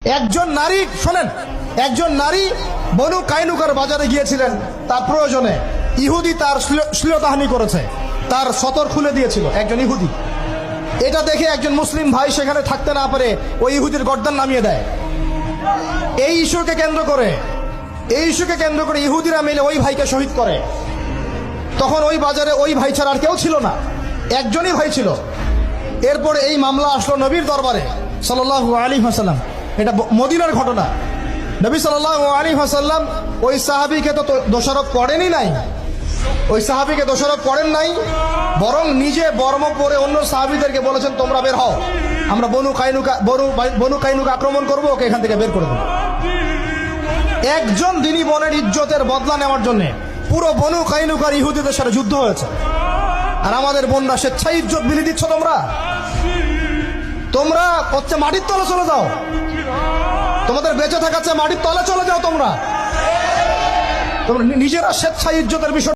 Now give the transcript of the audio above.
একজন নারী, শোনেন, একজন নারী বনু কাইনুকার বাজারে গিয়েছিলেন তার প্রয়োজনে। ইহুদি তার শ্লীলতাহানি করেছে, তার সতর খুলে দিয়েছিল একজন ইহুদি। এটা দেখে একজন মুসলিম ভাই সেখানে থাকতে না পারে ওই ইহুদির গর্দান নামিয়ে দেয়। এই ইস্যুকে কেন্দ্র করে ইহুদিরা মিলে ওই ভাইকে শহীদ করে। তখন ওই বাজারে ওই ভাই ছাড়া আর কেউ ছিল না, একজনই ভাই ছিল। এরপরে এই মামলা আসলো নবীর দরবারে সাল্লাল্লাহু আলাইহি ওয়াসাল্লাম। এটা মদিনার ঘটনা। নবী সাল্লাল্লাহু আলাইহি ওয়াসাল্লাম ওই সাহাবীকে তো দোষারোপ করেন নাই, বরং নিজে বর্ম পরে অন্য সাহাবীদেরকে বলেছেন, তোমরা বের হও, আমরা বনু কাইনুকা আক্রমণ করবো, ওকে এখান থেকে বের করে দেবো। একজন দিনী বোনের ইজ্জতের বদলা নেওয়ার জন্য পুরো বনু কাইনুকার ইহুদিদের সাথে যুদ্ধ হয়েছে। আর আমাদের বোনরা স্বেচ্ছায় ইজ্জত বিলি দিচ্ছ। তোমরা হচ্ছে মাটির তলে চলে যাও, তোমাদের বেঁচে থাকার চেয়ে মাটির তলে চলে যাও। তোমরা নিজেরা স্বেচ্ছায় ইজ্জতের বিষয়